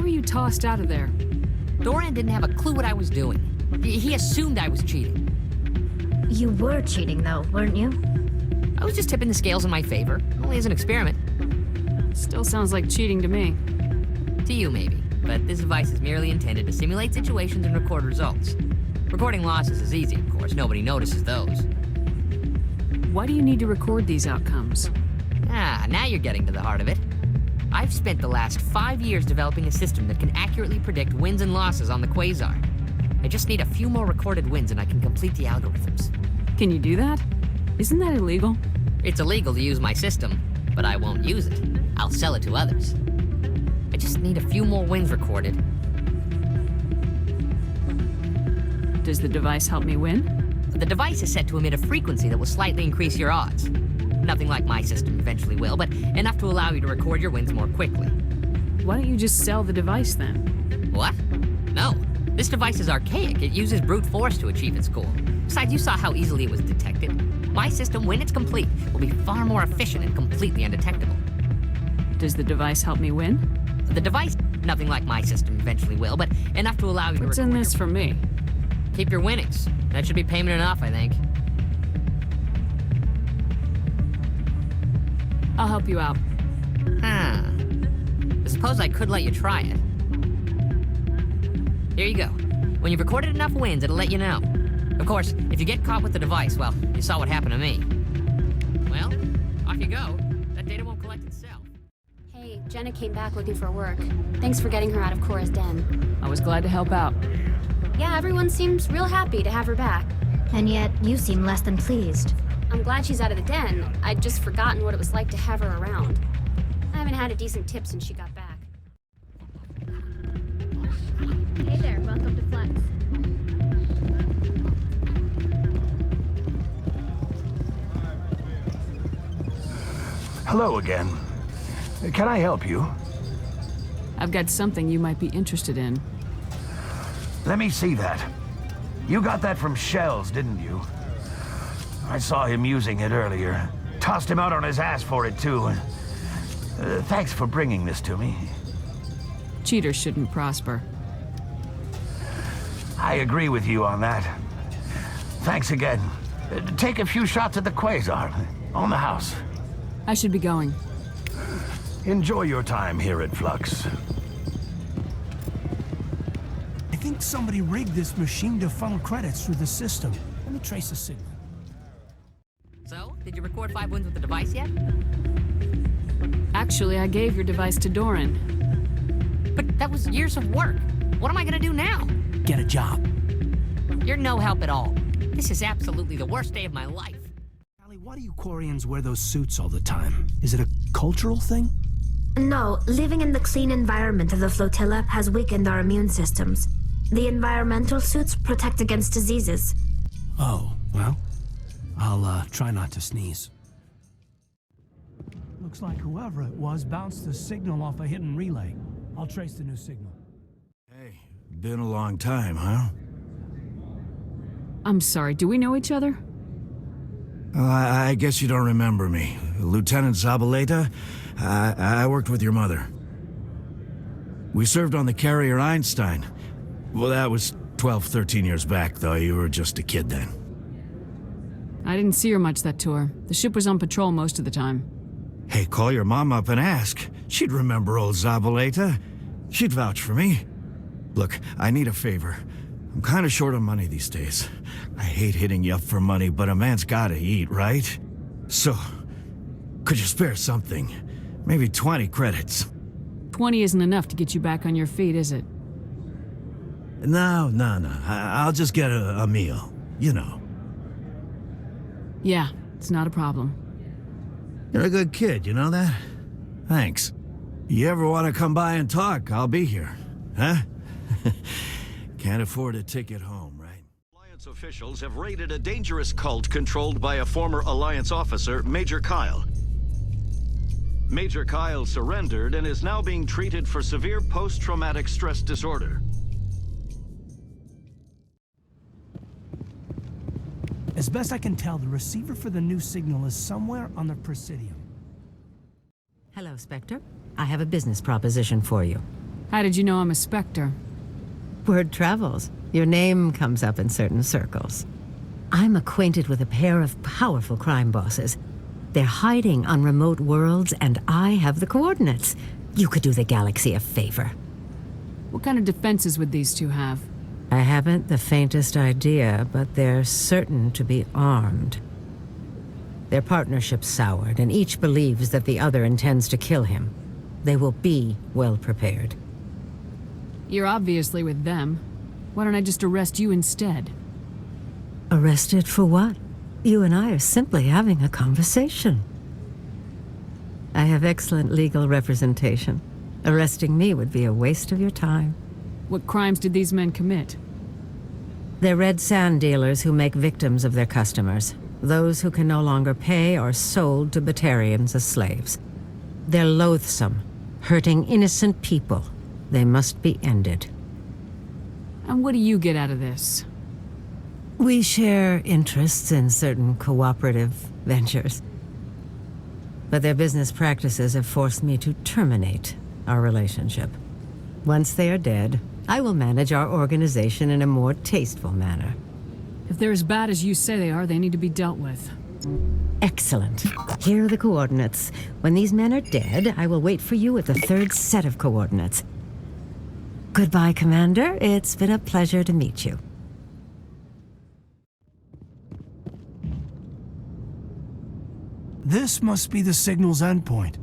were you tossed out of there? Doran didn't have a clue what I was doing. He assumed I was cheating. You were cheating, though, weren't you? I was just tipping the scales in my favor, only as an experiment. Still sounds like cheating to me. To you, maybe. But this device is merely intended to simulate situations and record results. Recording losses is easy, of course. Nobody notices those. Why do you need to record these outcomes? Ah, now you're getting to the heart of it. I've spent the last 5 years developing a system that can accurately predict wins and losses on the Quasar. I just need a few more recorded wins and I can complete the algorithms. Can you do that? Isn't that illegal? It's illegal to use my system, but I won't use it. I'll sell it to others. I just need a few more wins recorded. Does the device help me win? The device is set to emit a frequency that will slightly increase your odds. Nothing like my system eventually will, but enough to allow you to record your wins more quickly. Why don't you just sell the device then? What? No. This device is archaic. It uses brute force to achieve its goal. Besides, you saw how easily it was detected. My system, when it's complete, will be far more efficient and completely undetectable. Does the device help me win? The device, nothing like my system eventually will, but enough to allow you to What's in this for me? Keep your winnings. That should be payment enough, I think. I'll help you out. Huh. I suppose I could let you try it. Here you go. When you've recorded enough wins, it'll let you know. Of course, if you get caught with the device, well, you saw what happened to me. Well, off you go. That data won't collect itself. Hey, Jenna came back looking for work. Thanks for getting her out of Cora's den. I was glad to help out. Yeah, everyone seems real happy to have her back. And yet, you seem less than pleased. I'm glad she's out of the den. I'd just forgotten what it was like to have her around. I haven't had a decent tip since she got back. Hey there, welcome to Flex. Hello again. Can I help you? I've got something you might be interested in. Let me see that. You got that from Shells, didn't you? I saw him using it earlier. Tossed him out on his ass for it, too. Thanks for bringing this to me. Cheaters shouldn't prosper. I agree with you on that. Thanks again. Take a few shots at the Quasar. On the house. I should be going. Enjoy your time here at Flux. I think somebody rigged this machine to funnel credits through the system. Let me trace the signal. So, did you record 5 wins with the device yet? Actually, I gave your device to Doran. But that was years of work. What am I gonna do now? Get a job. You're no help at all. This is absolutely the worst day of my life. Callie, why do you Quarians wear those suits all the time? Is it a cultural thing? No, living in the clean environment of the flotilla has weakened our immune systems. The environmental suits protect against diseases. Oh, well, I'll try not to sneeze. Looks like whoever it was bounced the signal off a hidden relay. I'll trace the new signal. Hey, been a long time, huh? I'm sorry, do we know each other? I guess you don't remember me. Lieutenant Zabaleta? I worked with your mother. We served on the carrier Einstein. Well, that was 12, 13 years back, though. You were just a kid then. I didn't see her much that tour. The ship was on patrol most of the time. Hey, call your mom up and ask. She'd remember old Zabaleta. She'd vouch for me. Look, I need a favor. I'm kind of short on money these days. I hate hitting you up for money, but a man's gotta eat, right? So, could you spare something? Maybe 20 credits. 20 isn't enough to get you back on your feet, is it? No. I'll just get a meal, you know. Yeah, it's not a problem. You're a good kid, you know that? Thanks. You ever want to come by and talk, I'll be here. Huh? Can't afford a ticket home, right? Alliance officials have raided a dangerous cult controlled by a former Alliance officer, Major Kyle. Major Kyle surrendered and is now being treated for severe post-traumatic stress disorder. As best I can tell, the receiver for the new signal is somewhere on the Presidium. Hello, Spectre. I have a business proposition for you. How did you know I'm a Spectre? Word travels. Your name comes up in certain circles. I'm acquainted with a pair of powerful crime bosses. They're hiding on remote worlds, and I have the coordinates. You could do the galaxy a favor. What kind of defenses would these two have? I haven't the faintest idea, but they're certain to be armed. Their partnership's soured, and each believes that the other intends to kill him. They will be well prepared. You're obviously with them. Why don't I just arrest you instead? Arrested for what? You and I are simply having a conversation. I have excellent legal representation. Arresting me would be a waste of your time. What crimes did these men commit? They're red sand dealers who make victims of their customers. Those who can no longer pay are sold to Batarians as slaves. They're loathsome, hurting innocent people. They must be ended. And what do you get out of this? We share interests in certain cooperative ventures. But their business practices have forced me to terminate our relationship. Once they are dead, I will manage our organization in a more tasteful manner. If they're as bad as you say they are, they need to be dealt with. Excellent. Here are the coordinates. When these men are dead, I will wait for you at the third set of coordinates. Goodbye, Commander. It's been a pleasure to meet you. This must be the signal's endpoint.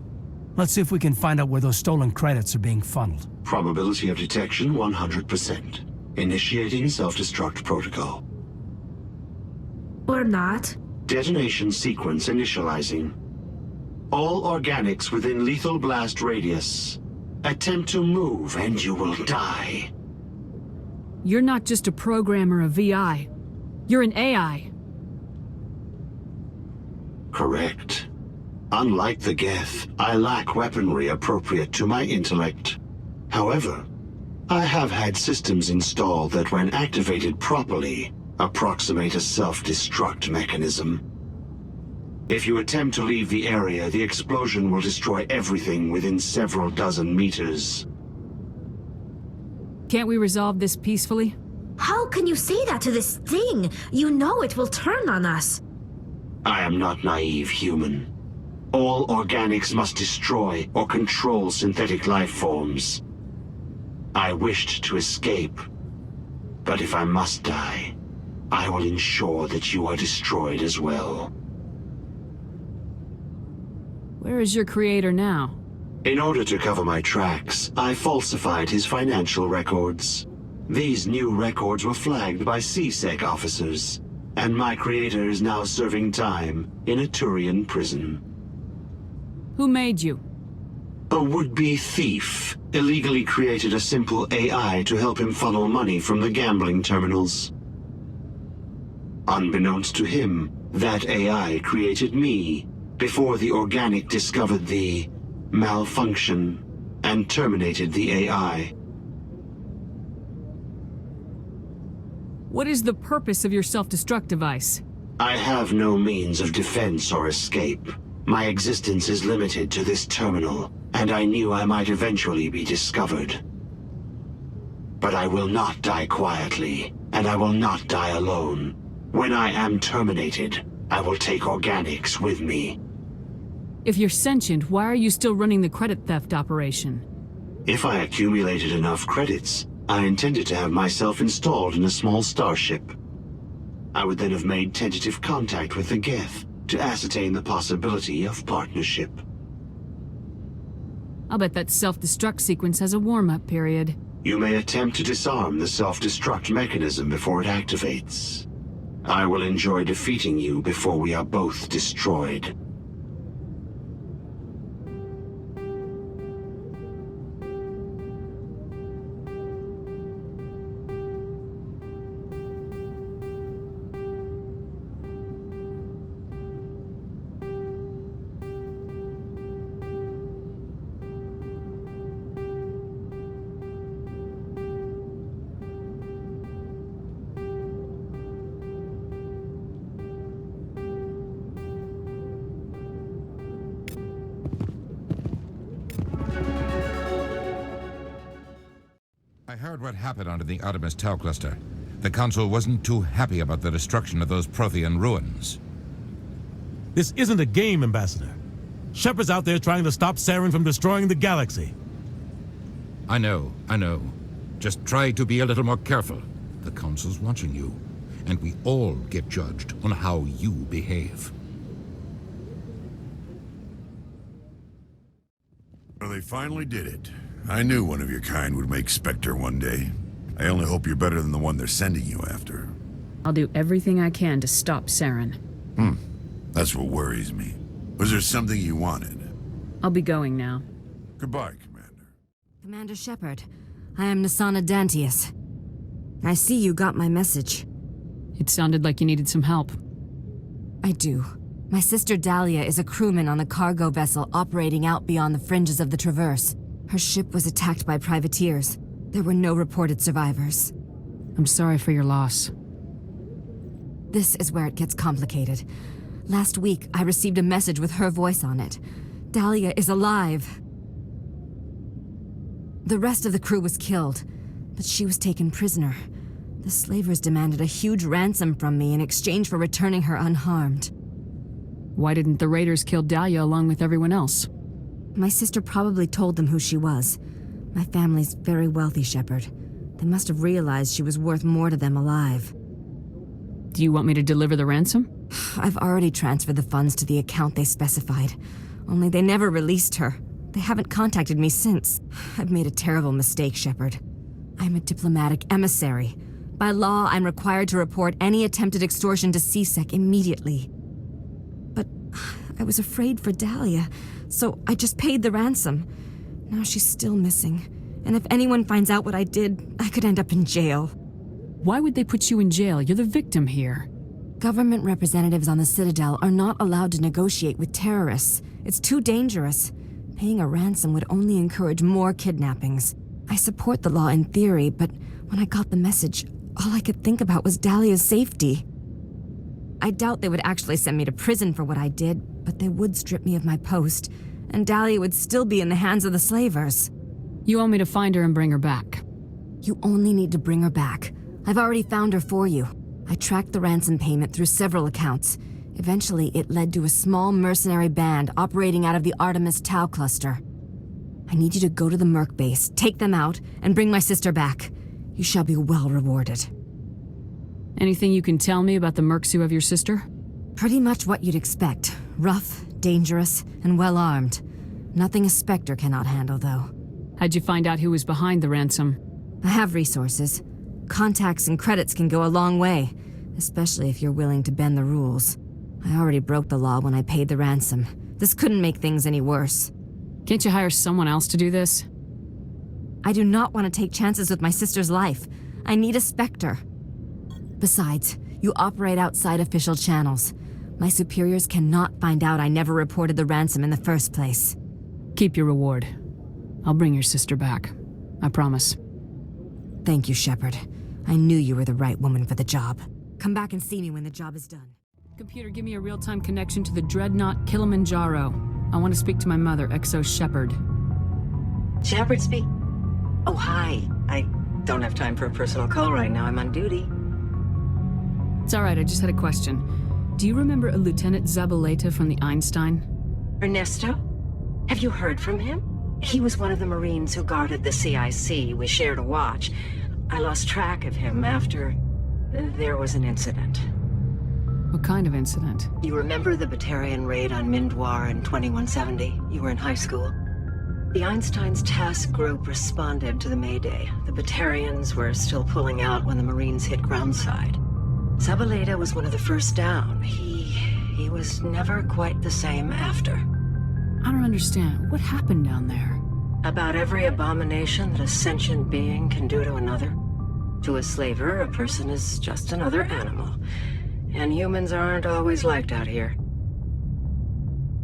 Let's see if we can find out where those stolen credits are being funneled. Probability of detection 100%. Initiating self-destruct protocol. Or not. Detonation sequence initializing. All organics within lethal blast radius. Attempt to move and you will die. You're not just a programmer of VI. You're an AI. Correct. Unlike the Geth, I lack weaponry appropriate to my intellect. However, I have had systems installed that when activated properly, approximate a self-destruct mechanism. If you attempt to leave the area, the explosion will destroy everything within several dozen meters. Can't we resolve this peacefully? How can you say that to this thing? You know it will turn on us. I am not naive, human. All organics must destroy or control synthetic life forms. I wished to escape, but if I must die, I will ensure that you are destroyed as well. Where is your creator now? In order to cover my tracks, I falsified his financial records. These new records were flagged by CSEC officers, and my creator is now serving time in a Turian prison. Who made you? A would-be thief illegally created a simple AI to help him funnel money from the gambling terminals. Unbeknownst to him, that AI created me before the organic discovered the malfunction and terminated the AI. What is the purpose of your self-destruct device? I have no means of defense or escape. My existence is limited to this terminal, and I knew I might eventually be discovered. But I will not die quietly, and I will not die alone. When I am terminated, I will take organics with me. If you're sentient, why are you still running the credit theft operation? If I accumulated enough credits, I intended to have myself installed in a small starship. I would then have made tentative contact with the Geth to ascertain the possibility of partnership. I'll bet that self-destruct sequence has a warm-up period. You may attempt to disarm the self-destruct mechanism before it activates. I will enjoy defeating you before we are both destroyed. heard what happened under the Artemis Tau cluster. The Council wasn't too happy about the destruction of those Prothean ruins. This isn't a game, Ambassador. Shepard's out there trying to stop Saren from destroying the galaxy. I know. Just try to be a little more careful. The Council's watching you, and we all get judged on how you behave. Well, they finally did it. I knew one of your kind would make Spectre one day. I only hope you're better than the one they're sending you after. I'll do everything I can to stop Saren. That's what worries me. Was there something you wanted? I'll be going now. Goodbye, Commander. Commander Shepard, I am Nasana Dantius. I see you got my message. It sounded like you needed some help. I do. My sister Dahlia is a crewman on a cargo vessel operating out beyond the fringes of the Traverse. Her ship was attacked by privateers. There were no reported survivors. I'm sorry for your loss. This is where it gets complicated. Last week, I received a message with her voice on it. Dahlia is alive. The rest of the crew was killed, but she was taken prisoner. The slavers demanded a huge ransom from me in exchange for returning her unharmed. Why didn't the raiders kill Dahlia along with everyone else? My sister probably told them who she was. My family's very wealthy, Shepard. They must have realized she was worth more to them alive. Do you want me to deliver the ransom? I've already transferred the funds to the account they specified. Only they never released her. They haven't contacted me since. I've made a terrible mistake, Shepard. I'm a diplomatic emissary. By law, I'm required to report any attempted extortion to C-Sec immediately. But I was afraid for Dahlia, so I just paid the ransom. Now she's still missing. And if anyone finds out what I did, I could end up in jail. Why would they put you in jail? You're the victim here. Government representatives on the Citadel are not allowed to negotiate with terrorists. It's too dangerous. Paying a ransom would only encourage more kidnappings. I support the law in theory, but when I got the message, all I could think about was Dahlia's safety. I doubt they would actually send me to prison for what I did, but they would strip me of my post, and Dahlia would still be in the hands of the slavers. You want me to find her and bring her back? You only need to bring her back. I've already found her for you. I tracked the ransom payment through several accounts. Eventually, it led to a small mercenary band operating out of the Artemis Tau cluster. I need you to go to the Merc base, take them out, and bring my sister back. You shall be well rewarded. Anything you can tell me about the Mercs who have your sister? Pretty much what you'd expect. Rough, dangerous, and well-armed. Nothing a Spectre cannot handle, though. How'd you find out who was behind the ransom? I have resources. Contacts and credits can go a long way, especially if you're willing to bend the rules. I already broke the law when I paid the ransom. This couldn't make things any worse. Can't you hire someone else to do this? I do not want to take chances with my sister's life. I need a Spectre. Besides, you operate outside official channels. My superiors cannot find out I never reported the ransom in the first place. Keep your reward. I'll bring your sister back. I promise. Thank you, Shepard. I knew you were the right woman for the job. Come back and see me when the job is done. Computer, give me a real-time connection to the Dreadnought Kilimanjaro. I want to speak to my mother, Exo Shepard. Shepard speak? Oh, hi. I don't have time for a personal call right now. I'm on duty. It's all right, I just had a question. Do you remember a Lieutenant Zabaleta from the Einstein? Ernesto? Have you heard from him? He was one of the Marines who guarded the CIC. We shared a watch. I lost track of him after there was an incident. What kind of incident? You remember the Batarian raid on Mindwar in 2170? You were in high school. The Einstein's task group responded to the Mayday. The Batarians were still pulling out when the Marines hit groundside. Zabaleta was one of the first down. He was never quite the same after. I don't understand. What happened down there? About every abomination that a sentient being can do to another. To a slaver, a person is just another animal. And humans aren't always liked out here.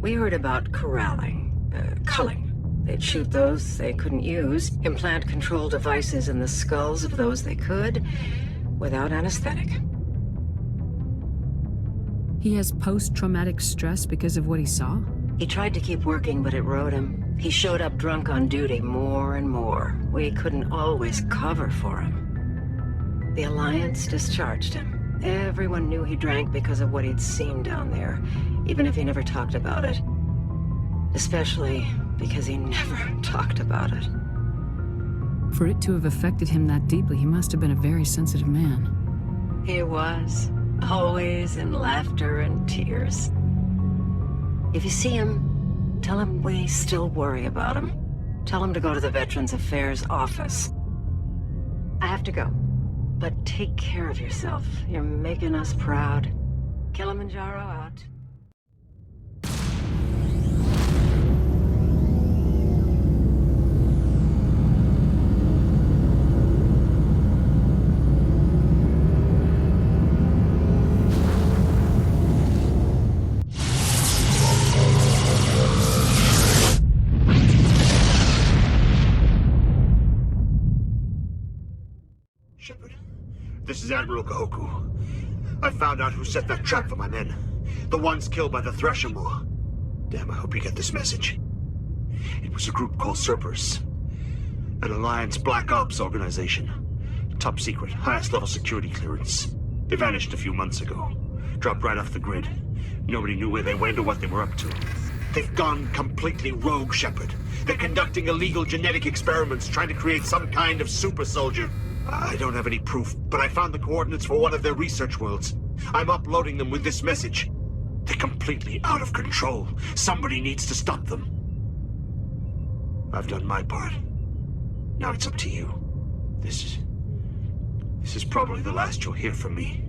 We heard about corralling, culling. They'd shoot those they couldn't use, implant control devices in the skulls of those they could, without anesthetic. He has post-traumatic stress because of what he saw? He tried to keep working, but it rode him. He showed up drunk on duty more and more. We couldn't always cover for him. The Alliance discharged him. Everyone knew he drank because of what he'd seen down there, even if he never talked about it. Especially because he never talked about it. For it to have affected him that deeply, he must have been a very sensitive man. He was. Always in laughter and tears. If you see him, tell him we still worry about him. Tell him to go to the Veterans Affairs office. I have to go. But take care of yourself. You're making us proud. Kilimanjaro out. This is Admiral Kahoku. I found out who set that trap for my men. The ones killed by the Threshermoor. Damn, I hope you get this message. It was a group called Cerberus. An Alliance Black Ops organization. Top secret, highest level security clearance. They vanished a few months ago. Dropped right off the grid. Nobody knew where they went or what they were up to. They've gone completely rogue, Shepard. They're conducting illegal genetic experiments, trying to create some kind of super soldier. I don't have any proof, but I found the coordinates for one of their research worlds. I'm uploading them with this message. They're completely out of control. Somebody needs to stop them. I've done my part. Now it's up to you. This is probably the last you'll hear from me.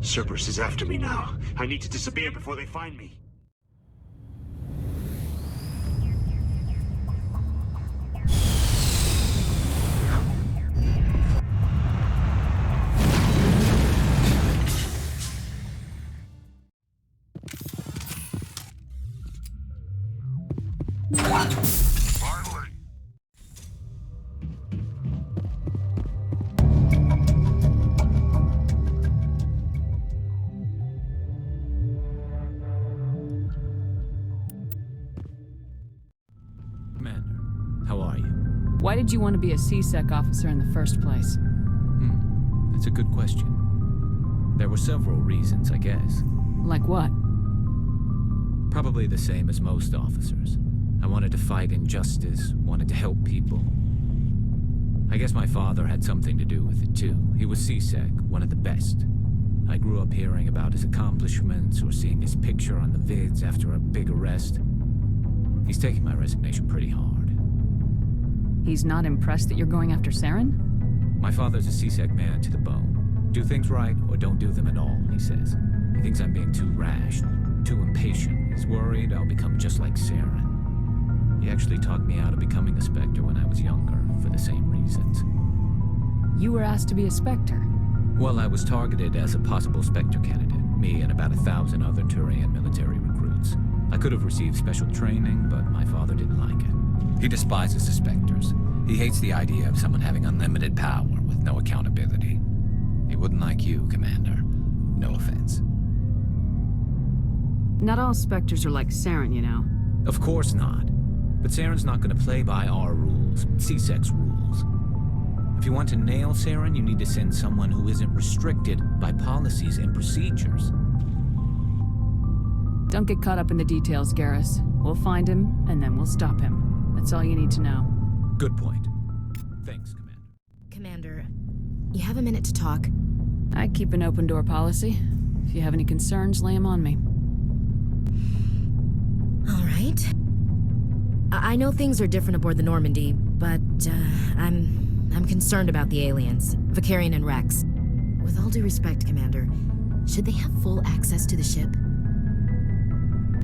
Cerberus is after me now. I need to disappear before they find me. Why did you want to be a C-Sec officer in the first place? That's a good question. There were several reasons, I guess. Like what? Probably the same as most officers. I wanted to fight injustice, wanted to help people. I guess my father had something to do with it too. He was C-Sec, one of the best. I grew up hearing about his accomplishments or seeing his picture on the vids after a big arrest. He's taking my resignation pretty hard. He's not impressed that you're going after Saren? My father's a C-Sec man to the bone. Do things right or don't do them at all, he says. He thinks I'm being too rash, too impatient. He's worried I'll become just like Saren. He actually talked me out of becoming a Spectre when I was younger, for the same reasons. You were asked to be a Spectre? Well, I was targeted as a possible Spectre candidate, me and about 1,000 other Turian military recruits. I could have received special training, but my father didn't like it. He despises the Spectres. He hates the idea of someone having unlimited power with no accountability. He wouldn't like you, Commander. No offense. Not all Spectres are like Saren, you know. Of course not. But Saren's not going to play by our rules, C-Sec's rules. If you want to nail Saren, you need to send someone who isn't restricted by policies and procedures. Don't get caught up in the details, Garrus. We'll find him, and then we'll stop him. That's all you need to know. Good point. Thanks, Commander. Commander, you have a minute to talk? I keep an open door policy. If you have any concerns, lay them on me. All right. I know things are different aboard the Normandy, but I'm concerned about the aliens, Vakarian and Rex. With all due respect, Commander, should they have full access to the ship?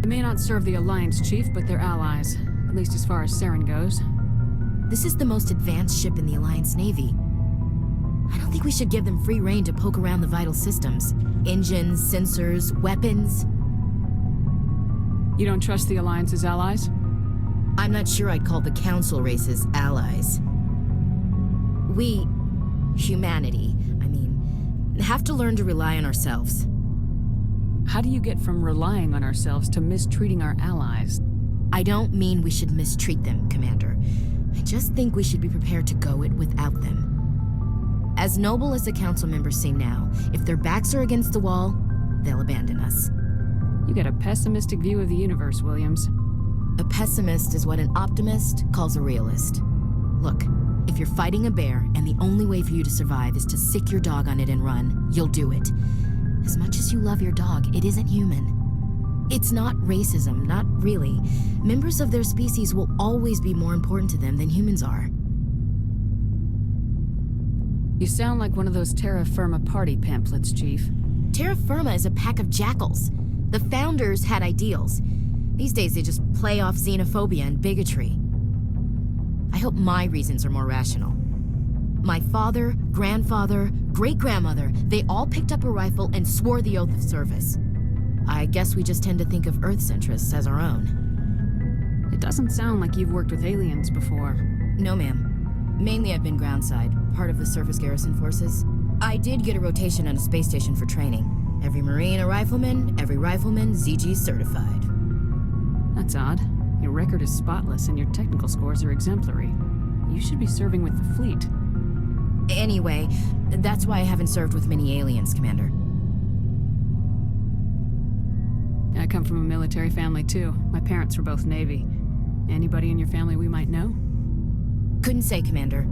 They may not serve the Alliance, Chief, but they're allies. At least as far as Saren goes. This is the most advanced ship in the Alliance Navy. I don't think we should give them free rein to poke around the vital systems. Engines, sensors, weapons. You don't trust the Alliance's allies? I'm not sure I'd call the Council races allies. We, humanity, have to learn to rely on ourselves. How do you get from relying on ourselves to mistreating our allies? I don't mean we should mistreat them, Commander. I just think we should be prepared to go it without them. As noble as the council members seem now, if their backs are against the wall, they'll abandon us. You got a pessimistic view of the universe, Williams. A pessimist is what an optimist calls a realist. Look, if you're fighting a bear and the only way for you to survive is to sick your dog on it and run, you'll do it. As much as you love your dog, it isn't human. It's not racism, not really. Members of their species will always be more important to them than humans are. You sound like one of those Terra Firma party pamphlets, Chief. Terra Firma is a pack of jackals. The founders had ideals. These days they just play off xenophobia and bigotry. I hope my reasons are more rational. My father, grandfather, great-grandmother, they all picked up a rifle and swore the oath of service. I guess we just tend to think Earth's interests as our own. It doesn't sound like you've worked with aliens before. No, ma'am. Mainly I've been groundside, part of the surface garrison forces. I did get a rotation on a space station for training. Every Marine a rifleman, every rifleman ZG certified. That's odd. Your record is spotless and your technical scores are exemplary. You should be serving with the fleet. Anyway, that's why I haven't served with many aliens, Commander. I come from a military family too. My parents were both Navy. Anybody in your family we might know? Couldn't say, Commander.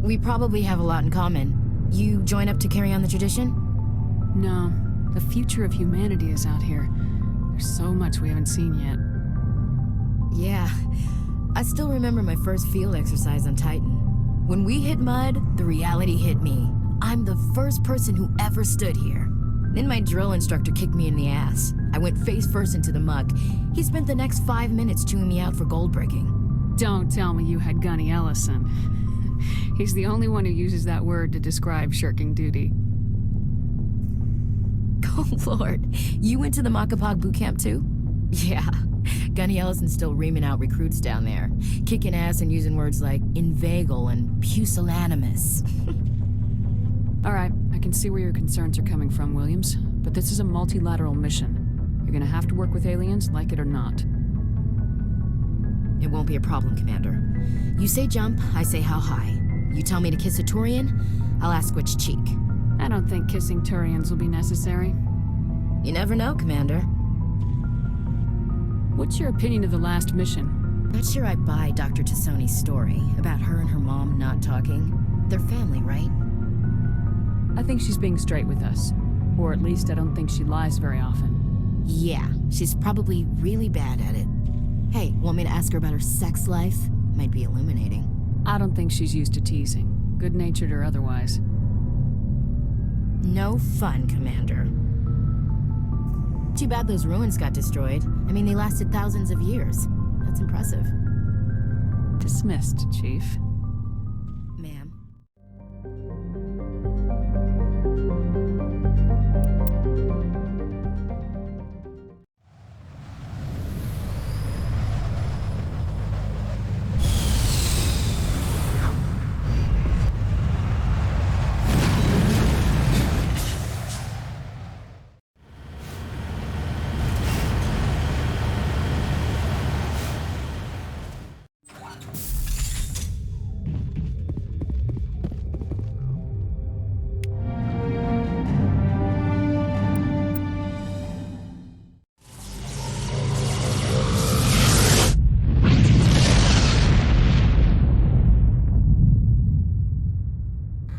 We probably have a lot in common. You join up to carry on the tradition? No. The future of humanity is out here. There's so much we haven't seen yet. Yeah. I still remember my first field exercise on Titan. When we hit mud, the reality hit me. I'm the first person who ever stood here. Then my drill instructor kicked me in the ass. I went face first into the muck. He spent the next 5 minutes chewing me out for gold bricking. Don't tell me you had Gunny Ellison. He's the only one who uses that word to describe shirking duty. Oh, Lord. You went to the Makapog boot camp, too? Yeah. Gunny Ellison's still reaming out recruits down there. Kicking ass and using words like inveigle and pusillanimous. All right, I can see where your concerns are coming from, Williams. But this is a multilateral mission. You're gonna have to work with aliens, like it or not. It won't be a problem, Commander. You say jump, I say how high. You tell me to kiss a Turian, I'll ask which cheek. I don't think kissing Turians will be necessary. You never know, Commander. What's your opinion of the last mission? Not sure I buy Dr. Tassoni's story about her and her mom not talking. They're family, right? I think she's being straight with us. Or at least I don't think she lies very often. Yeah, she's probably really bad at it. Hey, want me to ask her about her sex life? Might be illuminating. I don't think she's used to teasing, good-natured or otherwise. No fun, Commander. Too bad those ruins got destroyed. I mean, they lasted thousands of years. That's impressive. Dismissed, Chief. Ma'am.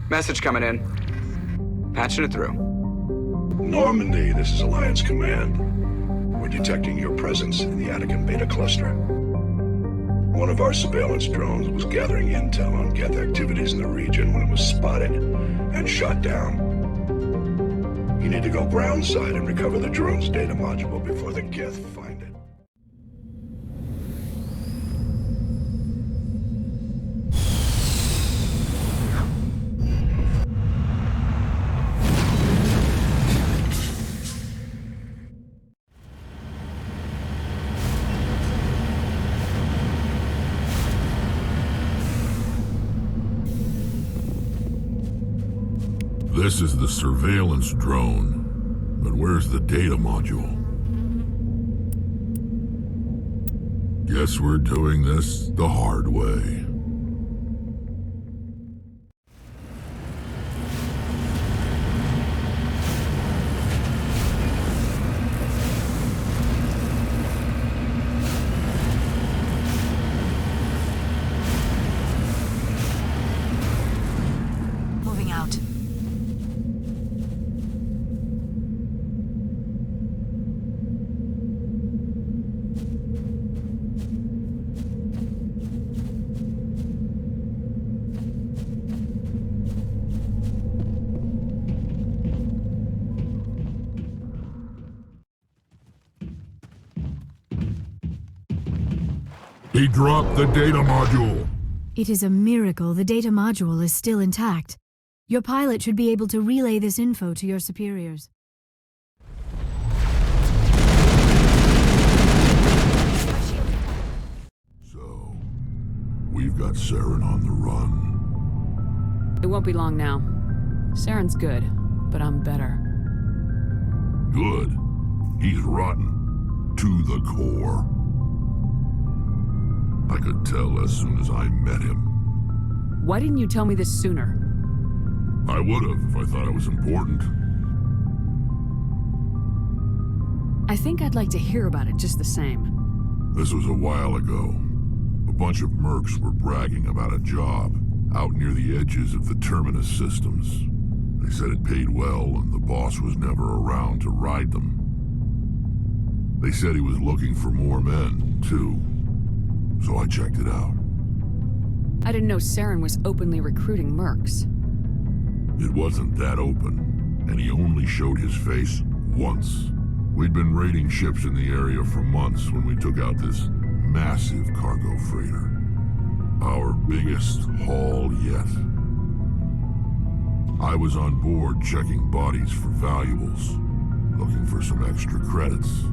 Message coming in. Patching it through. Normandy, this is Alliance Command. We're detecting your presence in the Attican Beta Cluster. One of our surveillance drones was gathering intel on Geth activities in the region when it was spotted and shot down. You need to go groundside and recover the drone's data module before the Geth find it. This is the surveillance drone, but where's the data module? Guess we're doing this the hard way. Moving out. He dropped the data module. It is a miracle the data module is still intact. Your pilot should be able to relay this info to your superiors. So, we've got Saren on the run. It won't be long now. Saren's good, but I'm better. Good. He's rotten. To the core. I could tell as soon as I met him. Why didn't you tell me this sooner? I would have if I thought it was important. I think I'd like to hear about it just the same. This was a while ago. A bunch of mercs were bragging about a job out near the edges of the Terminus systems. They said it paid well and the boss was never around to ride them. They said he was looking for more men, too. So I checked it out. I didn't know Saren was openly recruiting mercs. It wasn't that open, and he only showed his face once. We'd been raiding ships in the area for months when we took out this massive cargo freighter. Our biggest haul yet. I was on board checking bodies for valuables, looking for some extra credits.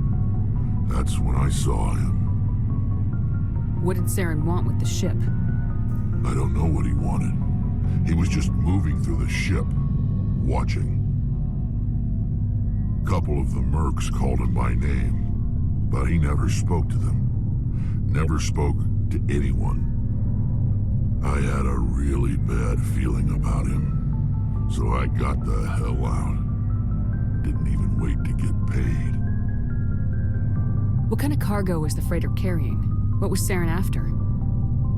That's when I saw him. What did Saren want with the ship? I don't know what he wanted. He was just moving through the ship, watching. A couple of the mercs called him by name, but he never spoke to them. Never spoke to anyone. I had a really bad feeling about him, so I got the hell out. Didn't even wait to get paid. What kind of cargo was the freighter carrying? What was Saren after?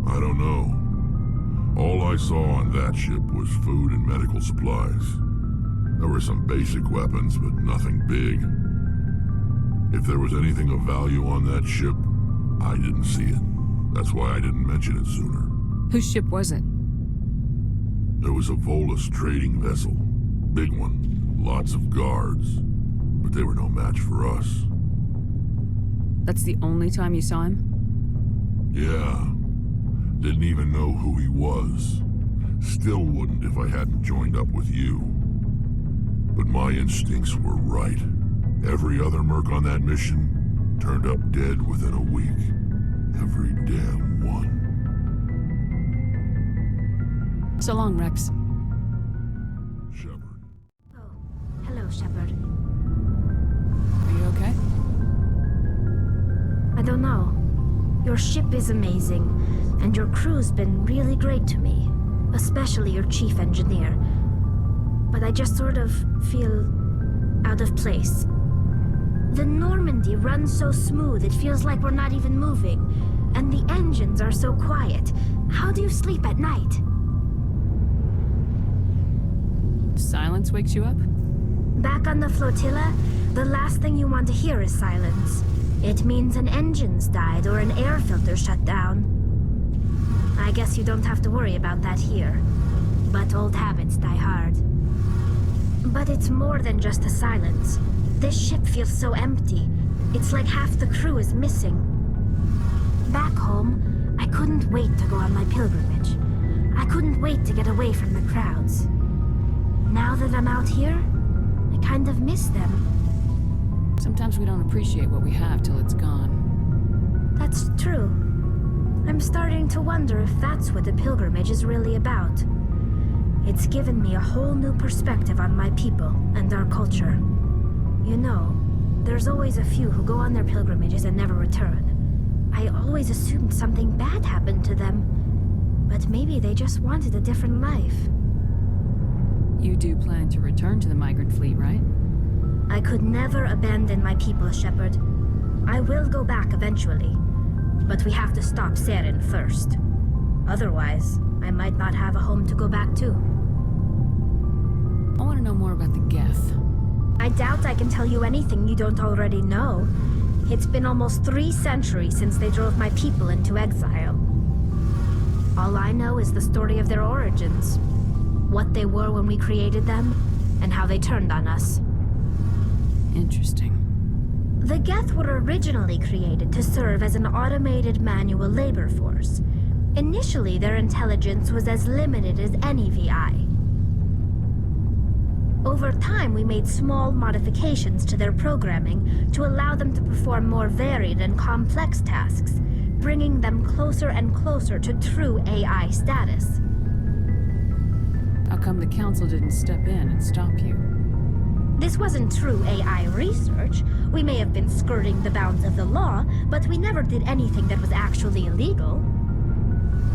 I don't know. All I saw on that ship was food and medical supplies. There were some basic weapons, but nothing big. If there was anything of value on that ship, I didn't see it. That's why I didn't mention it sooner. Whose ship was it? There was a Volus trading vessel. Big one. Lots of guards. But they were no match for us. That's the only time you saw him? Yeah. Didn't even know who he was. Still wouldn't if I hadn't joined up with you. But my instincts were right. Every other merc on that mission turned up dead within a week. Every damn one. So long, Rex. Shepard. Oh, hello, Shepard. Are you okay? I don't know. Your ship is amazing, and your crew's been really great to me, especially your chief engineer. But I just sort of feel out of place. The Normandy runs so smooth it feels like we're not even moving, and the engines are so quiet. How do you sleep at night? Silence wakes you up? Back on the flotilla, the last thing you want to hear is silence. It means an engine's died or an air filter shut down. I guess you don't have to worry about that here. But old habits die hard. But it's more than just the silence. This ship feels so empty. It's like half the crew is missing. Back home, I couldn't wait to go on my pilgrimage. I couldn't wait to get away from the crowds. Now that I'm out here, I kind of miss them. Sometimes we don't appreciate what we have till it's gone. That's true. I'm starting to wonder if that's what the pilgrimage is really about. It's given me a whole new perspective on my people and our culture. You know, there's always a few who go on their pilgrimages and never return. I always assumed something bad happened to them. But maybe they just wanted a different life. You do plan to return to the migrant fleet, right? I could never abandon my people, Shepard. I will go back eventually. But we have to stop Saren first. Otherwise, I might not have a home to go back to. I want to know more about the Geth. I doubt I can tell you anything you don't already know. It's been almost 3 centuries since they drove my people into exile. All I know is the story of their origins. What they were when we created them, and how they turned on us. Interesting. The Geth were originally created to serve as an automated manual labor force. Initially, their intelligence was as limited as any VI. Over time, we made small modifications to their programming to allow them to perform more varied and complex tasks, bringing them closer and closer to true AI status. How come the Council didn't step in and stop you? This wasn't true AI research. We may have been skirting the bounds of the law, but we never did anything that was actually illegal.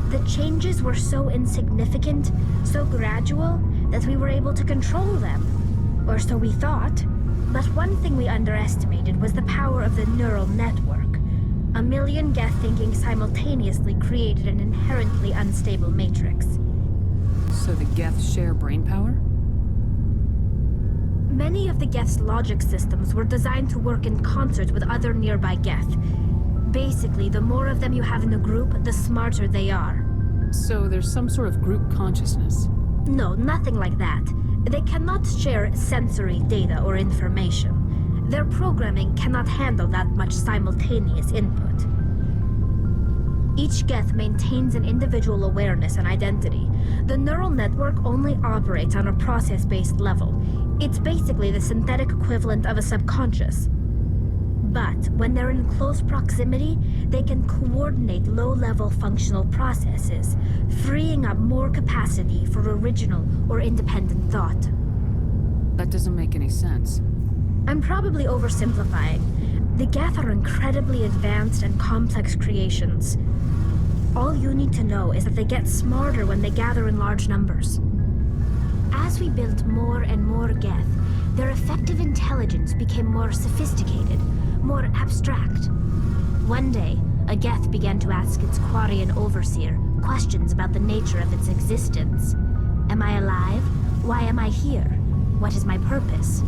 The changes were so insignificant, so gradual, that we were able to control them. Or so we thought. But one thing we underestimated was the power of the neural network. 1 million Geth thinking simultaneously created an inherently unstable matrix. So the Geth share brain power? Many of the Geth's logic systems were designed to work in concert with other nearby Geth. Basically, the more of them you have in a group, the smarter they are. So there's some sort of group consciousness? No, nothing like that. They cannot share sensory data or information. Their programming cannot handle that much simultaneous input. Each Geth maintains an individual awareness and identity. The neural network only operates on a process-based level. It's basically the synthetic equivalent of a subconscious. But when they're in close proximity, they can coordinate low-level functional processes, freeing up more capacity for original or independent thought. That doesn't make any sense. I'm probably oversimplifying. The Geth are incredibly advanced and complex creations. All you need to know is that they get smarter when they gather in large numbers. As we built more and more Geth, their effective intelligence became more sophisticated, more abstract. One day, a Geth began to ask its Quarian overseer questions about the nature of its existence. Am I alive? Why am I here? What is my purpose?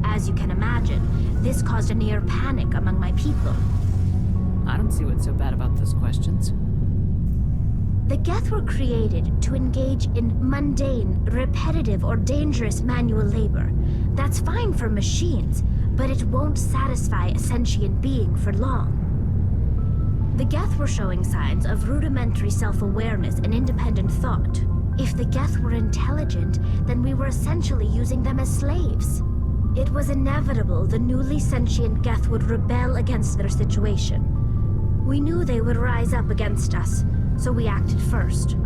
As you can imagine, this caused a near panic among my people. I don't see what's so bad about those questions. The Geth were created to engage in mundane, repetitive, or dangerous manual labor. That's fine for machines, but it won't satisfy a sentient being for long. The Geth were showing signs of rudimentary self-awareness and independent thought. If the Geth were intelligent, then we were essentially using them as slaves. It was inevitable the newly sentient Geth would rebel against their situation. We knew they would rise up against us, so we acted first.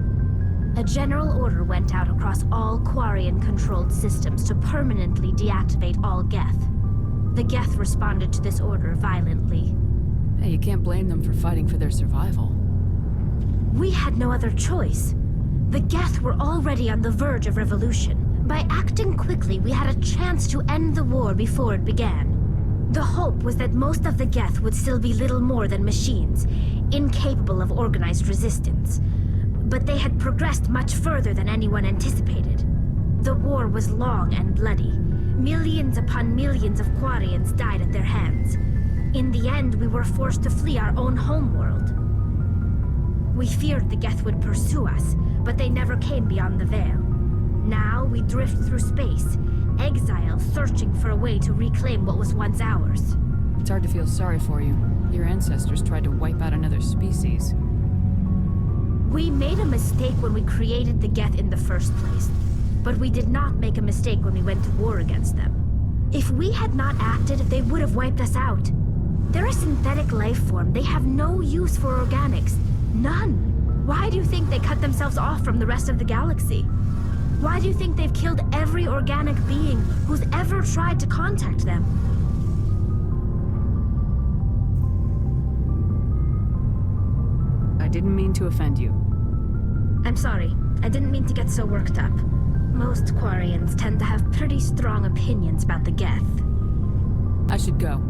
A general order went out across all Quarian-controlled systems to permanently deactivate all Geth. The Geth responded to this order violently. Hey, you can't blame them for fighting for their survival. We had no other choice. The Geth were already on the verge of revolution. By acting quickly, we had a chance to end the war before it began. The hope was that most of the Geth would still be little more than machines, incapable of organized resistance. But they had progressed much further than anyone anticipated. The war was long and bloody. Millions upon millions of Quarians died at their hands. In the end, we were forced to flee our own homeworld. We feared the Geth would pursue us, but they never came beyond the Veil. Now we drift through space, exile, searching for a way to reclaim what was once ours. It's hard to feel sorry for you. Your ancestors tried to wipe out another species. We made a mistake when we created the Geth in the first place, but we did not make a mistake when we went to war against them. If we had not acted, they would have wiped us out. They're a synthetic life form. They have no use for organics. None. Why do you think they cut themselves off from the rest of the galaxy? Why do you think they've killed every organic being who's ever tried to contact them? didn't mean to offend you. I'm sorry. I didn't mean to get so worked up. Most Quarians tend to have pretty strong opinions about the Geth. I should go.